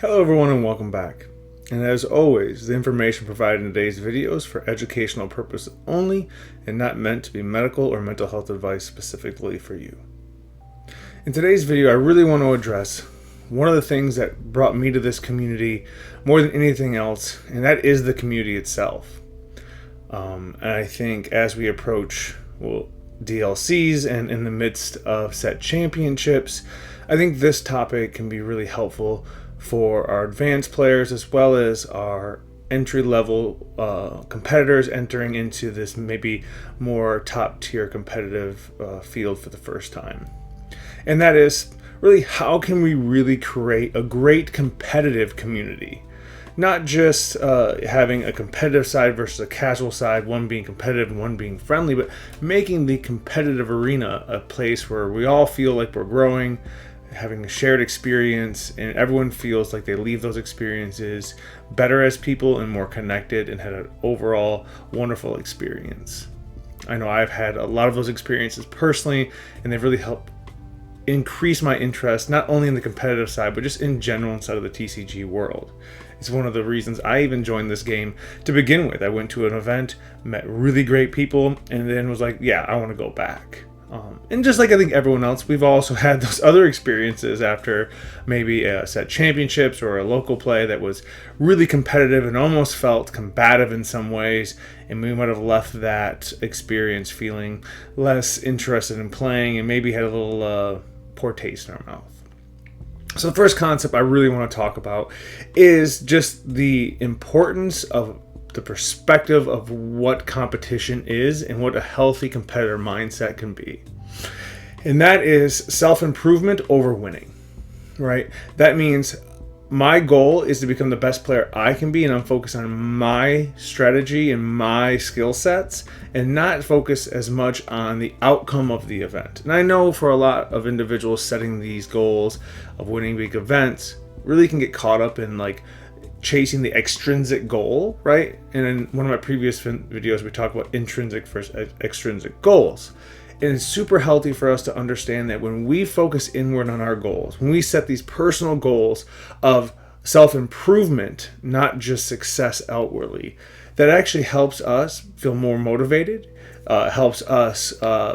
Hello everyone and welcome back. And as always, the information provided in today's video is for educational purposes only and not meant to be medical or mental health advice specifically for you. In today's video, I really want to address one of the things that brought me to this community more than anything else, and that is the community itself. And I think as we approach DLCs and in the midst of set championships, I think this topic can be really helpful for our advanced players as well as our entry-level competitors entering into this maybe more top-tier competitive field for the first time. And that is really, how can we really create a great competitive community? Not just having a competitive side versus a casual side, one being competitive and one being friendly, but making the competitive arena a place where we all feel like we're growing, having a shared experience, and everyone feels like they leave those experiences better as people and more connected and had an overall wonderful experience. I know I've had a lot of those experiences personally, and they've really helped increase my interest not only in the competitive side but just in general inside of the TCG world. It's one of the reasons I even joined this game to begin with. I went to an event, met really great people, and then was like, yeah, I want to go back. And just like I think everyone else, we've also had those other experiences after maybe a set championships or a local play that was really competitive and almost felt combative in some ways, and we might have left that experience feeling less interested in playing and maybe had a little poor taste in our mouth. So the first concept I really want to talk about is just the importance of the perspective of what competition is and what a healthy competitor mindset can be. And that is self-improvement over winning, right? That means my goal is to become the best player I can be, and I'm focused on my strategy and my skill sets and not focus as much on the outcome of the event. And I know for a lot of individuals, setting these goals of winning big events really can get caught up in like chasing the extrinsic goal, right? And in one of my previous videos, we talked about intrinsic versus extrinsic goals. And it's super healthy for us to understand that when we focus inward on our goals, when we set these personal goals of self-improvement, not just success outwardly, that actually helps us feel more motivated, helps us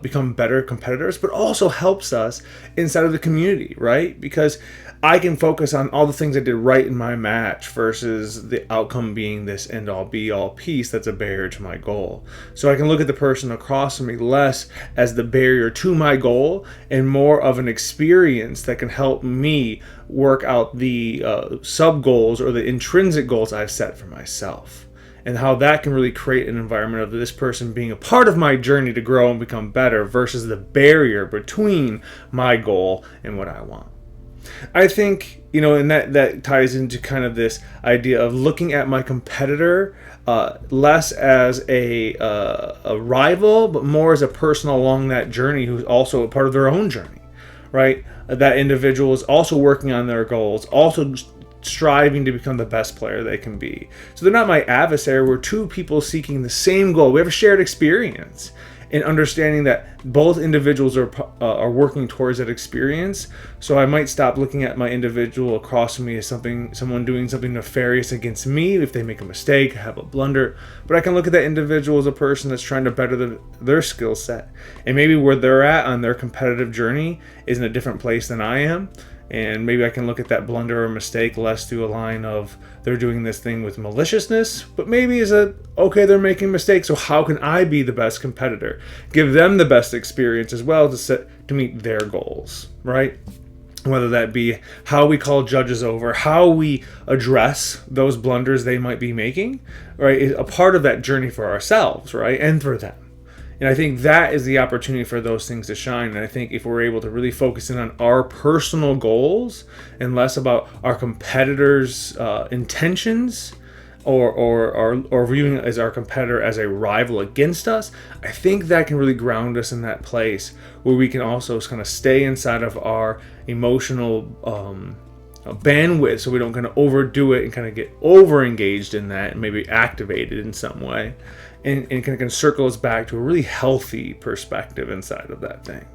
become better competitors, but also helps us inside of the community, right? Because I can focus on all the things I did right in my match versus the outcome being this end-all be-all piece that's a barrier to my goal. So I can look at the person across from me less as the barrier to my goal and more of an experience that can help me work out the sub-goals or the intrinsic goals I've set for myself. And how that can really create an environment of this person being a part of my journey to grow and become better versus the barrier between my goal and what I want. I think, and that ties into kind of this idea of looking at my competitor less as a rival, but more as a person along that journey who's also a part of their own journey, right? That individual is also working on their goals, also striving to become the best player they can be. So they're not my adversary. We're two people seeking the same goal. We have a shared experience, and understanding that both individuals are working towards that experience. So I might stop looking at my individual across from me as someone doing something nefarious against me if they make a mistake, have a blunder. But I can look at that individual as a person that's trying to better their skill set. And maybe where they're at on their competitive journey is in a different place than I am. And maybe I can look at that blunder or mistake less through a line of they're doing this thing with maliciousness, but maybe is okay, they're making mistakes, so how can I be the best competitor? Give them the best experience as well to meet their goals, right? Whether that be how we call judges over, how we address those blunders they might be making, right? Is a part of that journey for ourselves, right? And for them. And I think that is the opportunity for those things to shine. And I think if we're able to really focus in on our personal goals and less about our competitors' intentions or viewing as our competitor as a rival against us, I think that can really ground us in that place where we can also kind of stay inside of our emotional bandwidth, so we don't kind of overdo it and kind of get over engaged in that and maybe activated in some way, and kind of circle us back to a really healthy perspective inside of that thing.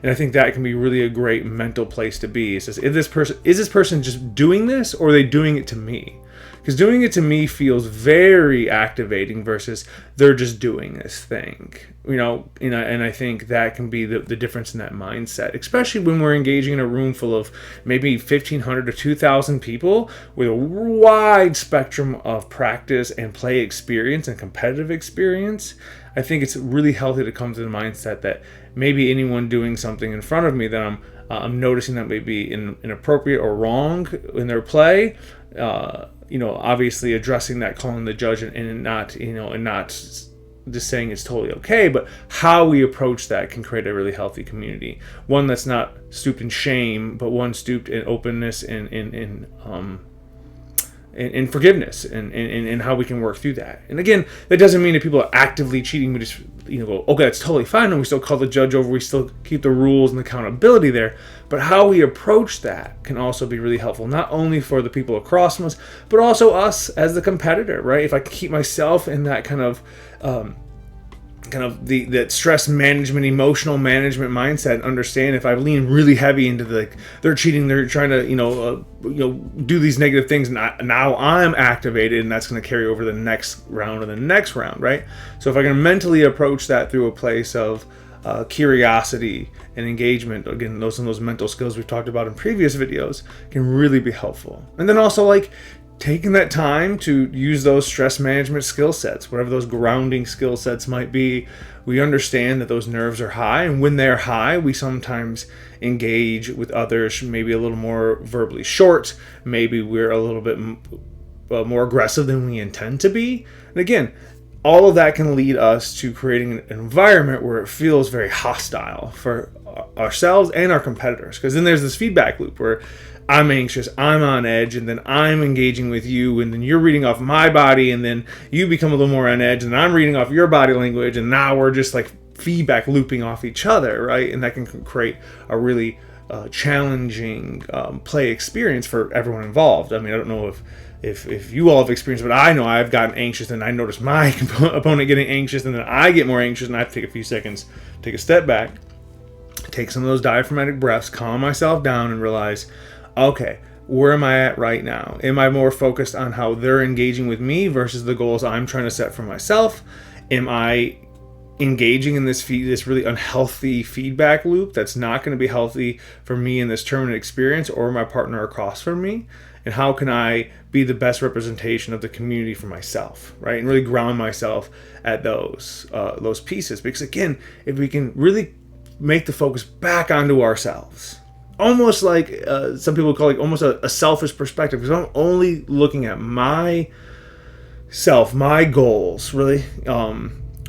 And I think that can be really a great mental place to be. Is this person just doing this, or are they doing it to me? Because doing it to me feels very activating versus they're just doing this thing, and I think that can be the difference in that mindset, especially when we're engaging in a room full of maybe 1,500 to 2,000 people with a wide spectrum of practice and play experience and competitive experience. I think it's really healthy to come to the mindset that maybe anyone doing something in front of me that I'm noticing that may be inappropriate or wrong in their play. Obviously addressing that, calling the judge, and not just saying it's totally okay, but how we approach that can create a really healthy community. One that's not stooped in shame, but one stooped in openness and in forgiveness, and how we can work through that. And again, that doesn't mean that people are actively cheating. We just go, okay, that's totally fine, and we still call the judge over. We still keep the rules and accountability there. But how we approach that can also be really helpful, not only for the people across from us, but also us as the competitor, right? If I can keep myself in that kind of that stress management, emotional management mindset, and understand if I lean really heavy into they're cheating, they're trying to do these negative things, and now I'm activated, and that's going to carry over the next round and the next round, right? So if I can mentally approach that through a place of curiosity and engagement, again, those mental skills we've talked about in previous videos, can really be helpful. And then also taking that time to use those stress management skill sets, whatever those grounding skill sets might be. We understand that those nerves are high, and when they're high, we sometimes engage with others maybe a little more verbally short. Maybe we're a little bit more aggressive than we intend to be. And again, all of that can lead us to creating an environment where it feels very hostile for ourselves and our competitors. Because then there's this feedback loop where I'm anxious, I'm on edge, and then I'm engaging with you, and then you're reading off my body, and then you become a little more on edge, and I'm reading off your body language, and now we're just feedback looping off each other, right? And that can create a really challenging play experience for everyone involved. I mean, I don't know if you all have experienced, but I know I've gotten anxious, and I notice my opponent getting anxious, and then I get more anxious, and I have to take a few seconds, take a step back, take some of those diaphragmatic breaths, calm myself down, and realize, okay, where am I at right now? Am I more focused on how they're engaging with me versus the goals I'm trying to set for myself? Am I engaging in this really unhealthy feedback loop that's not going to be healthy for me in this tournament experience or my partner across from me? And how can I be the best representation of the community for myself, right? And really ground myself at those pieces. Because again, if we can really make the focus back onto ourselves, almost like some people call it almost a selfish perspective, because I'm only looking at myself, my goals, really,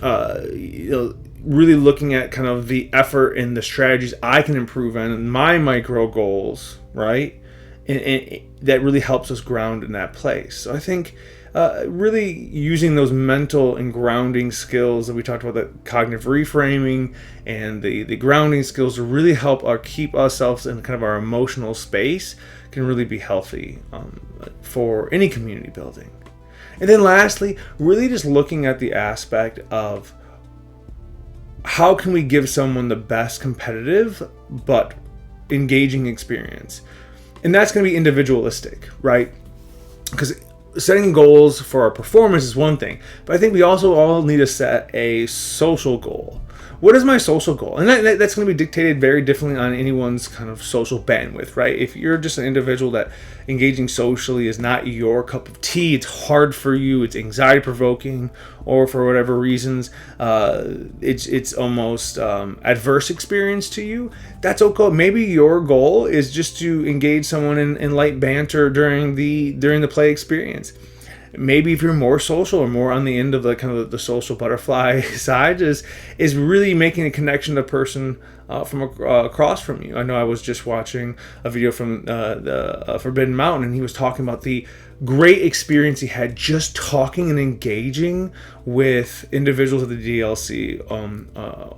really looking at kind of the effort and the strategies I can improve on, and my micro goals, right? And that really helps us ground in that place. So I think really using those mental and grounding skills that we talked about, that cognitive reframing and the grounding skills, to really help keep ourselves in kind of our emotional space, can really be healthy for any community building. And then lastly, really just looking at the aspect of how can we give someone the best competitive but engaging experience. And that's going to be individualistic, right? Because setting goals for our performance is one thing, but I think we also all need to set a social goal. What is my social goal? And that's going to be dictated very differently on anyone's kind of social bandwidth, right? If you're just an individual that engaging socially is not your cup of tea, it's hard for you, it's anxiety provoking, or for whatever reasons, it's almost adverse experience to you, that's okay. Maybe your goal is just to engage someone in light banter during the play experience. Maybe if you're more social or more on the end of the kind of the social butterfly side, is really making a connection to a person from across from you. I know I was just watching a video from the Forbidden Mountain, and he was talking about the great experience he had just talking and engaging with individuals at the DLC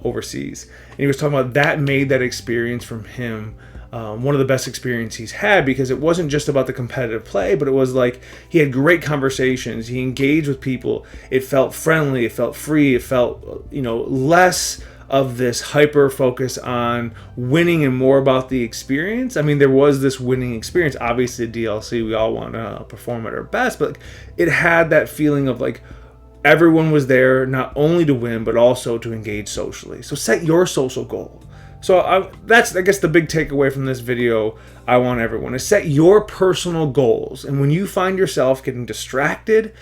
overseas. And he was talking about that made that experience from him one of the best experiences he's had, because it wasn't just about the competitive play, but it was like he had great conversations, he engaged with people, it felt friendly, it felt free, it felt less of this hyper focus on winning and more about the experience. I mean, there was this winning experience. Obviously, DLC, we all want to perform at our best, but it had that feeling of like everyone was there not only to win, but also to engage socially. So set your social goal. So that's, I guess, the big takeaway from this video. I want everyone to set your personal goals. And when you find yourself getting distracted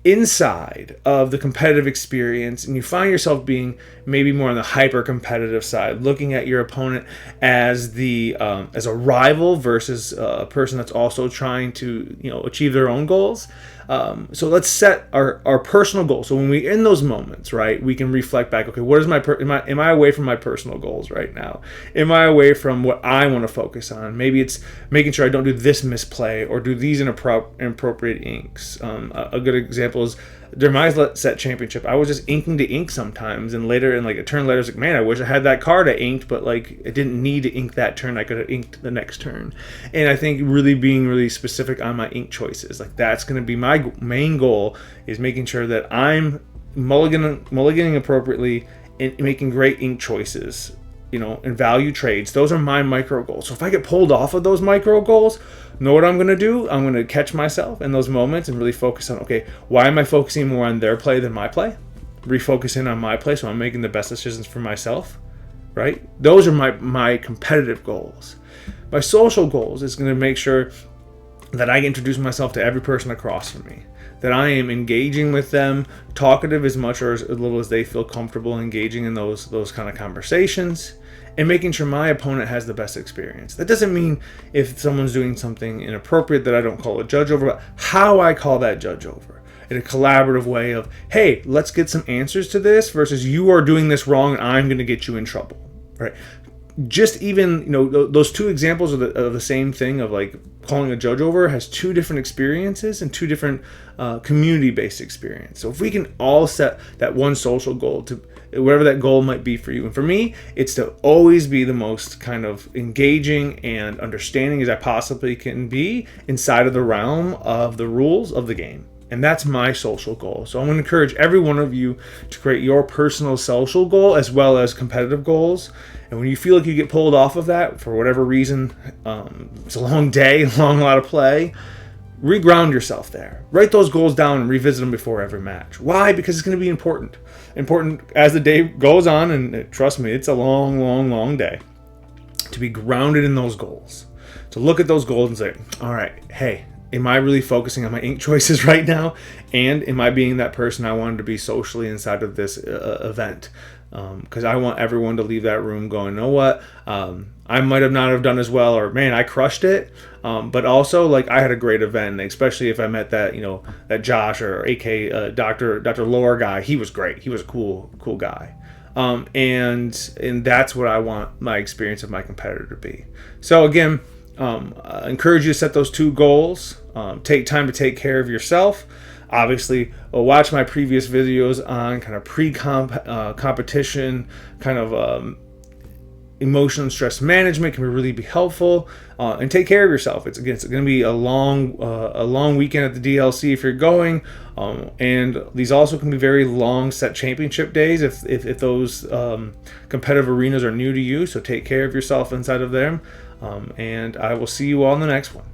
inside of the competitive experience, and you find yourself being maybe more on the hyper competitive side, looking at your opponent as as a rival versus a person that's also trying to achieve their own goals. So let's set our personal goals. So when we're in those moments, right, we can reflect back. Okay, what is am I away from my personal goals right now? Am I away from what I want to focus on? Maybe it's making sure I don't do this misplay or do these inappropriate inks. A good example is during my set championship, I was just inking to ink sometimes, and later in like a turn later, I was like, man, I wish I had that card I inked, but like I didn't need to ink that turn. I could have inked the next turn. And I think being really specific on my ink choices, like that's going to be my main goal, is making sure that I'm mulliganing appropriately and making great ink choices, and value trades. Those are my micro goals. So if I get pulled off of those micro goals, know what I'm going to do? I'm going to catch myself in those moments and really focus on, okay, why am I focusing more on their play than my play? Refocusing on my play so I'm making the best decisions for myself, right? Those are my competitive goals. My social goals is going to make sure that I introduce myself to every person across from me, that I am engaging with them, talkative as much or as little as they feel comfortable engaging in those kind of conversations, and making sure my opponent has the best experience. That doesn't mean if someone's doing something inappropriate that I don't call a judge over, but how I call that judge over in a collaborative way of, hey, let's get some answers to this versus you are doing this wrong and I'm going to get you in trouble, right? Just even, those two examples of the same thing of like calling a judge over has two different experiences and two different community-based experience. So if we can all set that one social goal to whatever that goal might be for you. And for me, it's to always be the most kind of engaging and understanding as I possibly can be inside of the realm of the rules of the game. And that's my social goal. So I'm going to encourage every one of you to create your personal social goal as well as competitive goals. And when you feel like you get pulled off of that for whatever reason, it's a long day, a lot of play, reground yourself there. Write those goals down and revisit them before every match. Why? Because it's going to be important as the day goes on, and trust me, it's a long day, to be grounded in those goals. To look at those goals and say, all right, hey, am I really focusing on my ink choices right now? And am I being that person I wanted to be socially inside of this event? Because I want everyone to leave that room going, you know what? I might have not have done as well, or man, I crushed it. But also, like, I had a great event, especially if I met that, that Josh or AK Dr. Lore guy. He was great. He was a cool guy. And that's what I want my experience of my competitor to be. So again, I encourage you to set those two goals. Take time to take care of yourself. Obviously, watch my previous videos on kind of pre-competition, kind of emotion and stress management can really be helpful. And take care of yourself. It's going to be a long weekend at the DLC if you're going. And these also can be very long set championship days if those competitive arenas are new to you. So take care of yourself inside of them. And I will see you all in the next one.